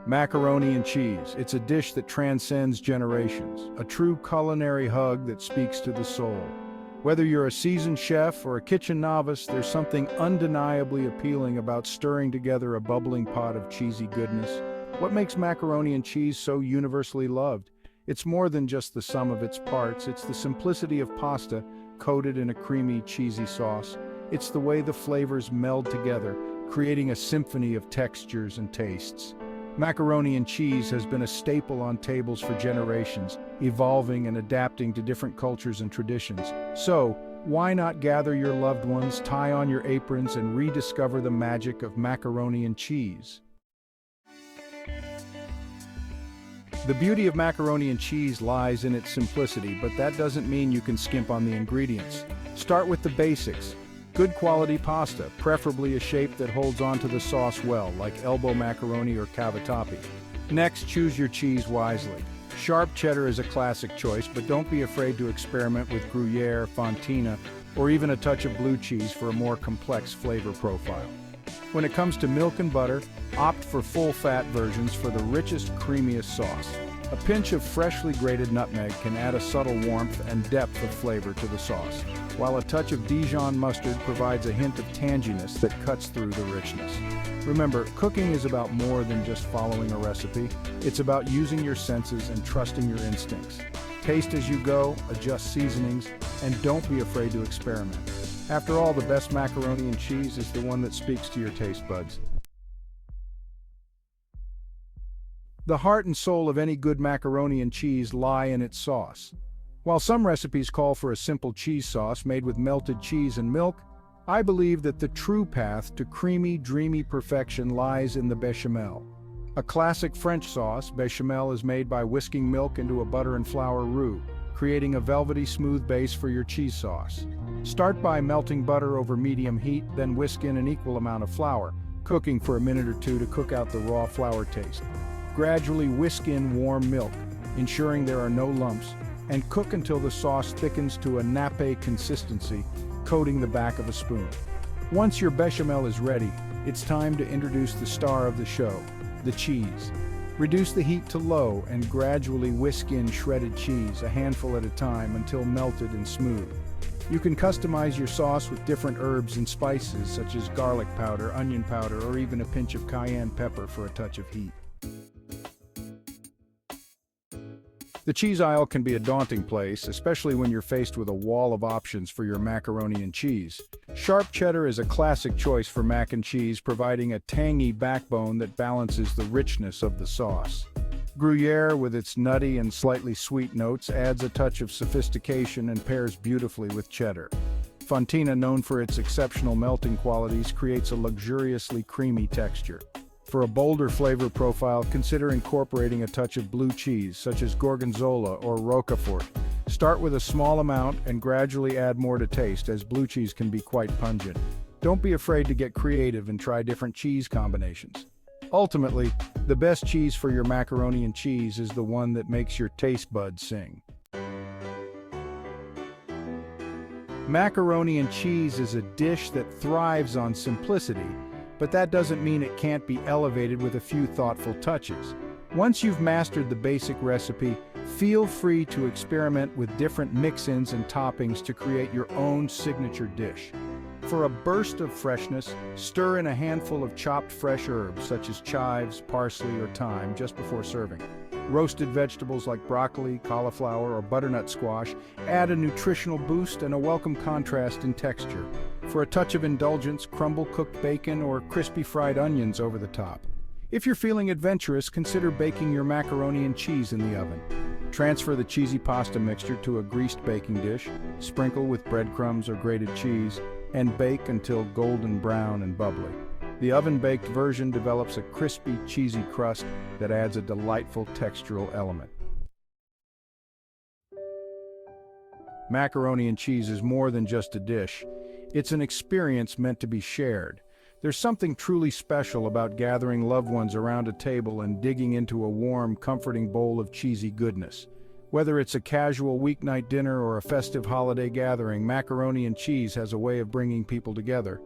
Macaroni and cheese. It's a dish that transcends generations, a true culinary hug that speaks to the soul. Whether you're a seasoned chef or a kitchen novice, there's something undeniably appealing about stirring together a bubbling pot of cheesy goodness. What makes macaroni and cheese so universally loved? It's more than just the sum of its parts. It's the simplicity of pasta coated in a creamy, cheesy sauce. It's the way the flavors meld together, creating a symphony of textures and tastes. Macaroni and cheese has been a staple on tables for generations, evolving and adapting to different cultures and traditions. So, why not gather your loved ones, tie on your aprons, and rediscover the magic of macaroni and cheese? The beauty of macaroni and cheese lies in its simplicity, but that doesn't mean you can skimp on the ingredients. Start with the basics. Good quality pasta, preferably a shape that holds onto the sauce well, like elbow macaroni or cavatappi. Next, choose your cheese wisely. Sharp cheddar is a classic choice, but don't be afraid to experiment with Gruyere, Fontina, or even a touch of blue cheese for a more complex flavor profile. When it comes to milk and butter, opt for full-fat versions for the richest, creamiest sauce. A pinch of freshly grated nutmeg can add a subtle warmth and depth of flavor to the sauce, while a touch of Dijon mustard provides a hint of tanginess that cuts through the richness. Remember, cooking is about more than just following a recipe. It's about using your senses and trusting your instincts. Taste as you go, adjust seasonings, and don't be afraid to experiment. After all, the best macaroni and cheese is the one that speaks to your taste buds. The heart and soul of any good macaroni and cheese lie in its sauce. While some recipes call for a simple cheese sauce made with melted cheese and milk, I believe that the true path to creamy, dreamy perfection lies in the bechamel. A classic French sauce, bechamel is made by whisking milk into a butter and flour roux, creating a velvety, smooth base for your cheese sauce. Start by melting butter over medium heat, then whisk in an equal amount of flour, cooking for a minute or two to cook out the raw flour taste. Gradually whisk in warm milk, ensuring there are no lumps, and cook until the sauce thickens to a nappe consistency, coating the back of a spoon. Once your bechamel is ready, it's time to introduce the star of the show, the cheese. Reduce the heat to low and gradually whisk in shredded cheese, a handful at a time, until melted and smooth. You can customize your sauce with different herbs and spices such as garlic powder, onion powder, or even a pinch of cayenne pepper for a touch of heat. The cheese aisle can be a daunting place, especially when you're faced with a wall of options for your macaroni and cheese. Sharp cheddar is a classic choice for mac and cheese, providing a tangy backbone that balances the richness of the sauce. Gruyere, with its nutty and slightly sweet notes, adds a touch of sophistication and pairs beautifully with cheddar. Fontina, known for its exceptional melting qualities, creates a luxuriously creamy texture. For a bolder flavor profile, consider incorporating a touch of blue cheese, such as Gorgonzola or Roquefort. Start with a small amount and gradually add more to taste, as blue cheese can be quite pungent. Don't be afraid to get creative and try different cheese combinations. Ultimately, the best cheese for your macaroni and cheese is the one that makes your taste buds sing. Macaroni and cheese is a dish that thrives on simplicity, but that doesn't mean it can't be elevated with a few thoughtful touches. Once you've mastered the basic recipe, feel free to experiment with different mix-ins and toppings to create your own signature dish. For a burst of freshness, stir in a handful of chopped fresh herbs such as chives, parsley, or thyme just before serving. Roasted vegetables like broccoli, cauliflower, or butternut squash add a nutritional boost and a welcome contrast in texture. For a touch of indulgence, crumble cooked bacon or crispy fried onions over the top. If you're feeling adventurous, consider baking your macaroni and cheese in the oven. Transfer the cheesy pasta mixture to a greased baking dish, sprinkle with breadcrumbs or grated cheese, and bake until golden brown and bubbly. The oven-baked version develops a crispy, cheesy crust that adds a delightful textural element. Macaroni and cheese is more than just a dish. It's an experience meant to be shared. There's something truly special about gathering loved ones around a table and digging into a warm, comforting bowl of cheesy goodness. Whether it's a casual weeknight dinner or a festive holiday gathering, macaroni and cheese has a way of bringing people together.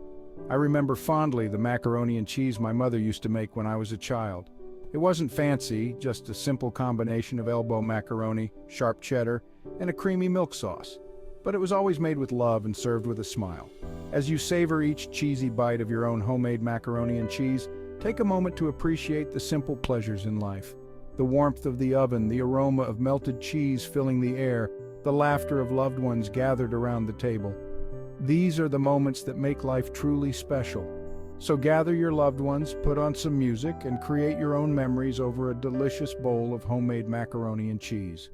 I remember fondly the macaroni and cheese my mother used to make when I was a child. It wasn't fancy, just a simple combination of elbow macaroni, sharp cheddar, and a creamy milk sauce. But it was always made with love and served with a smile. As you savor each cheesy bite of your own homemade macaroni and cheese, take a moment to appreciate the simple pleasures in life. The warmth of the oven, the aroma of melted cheese filling the air, the laughter of loved ones gathered around the table. These are the moments that make life truly special. So gather your loved ones, put on some music, and create your own memories over a delicious bowl of homemade macaroni and cheese.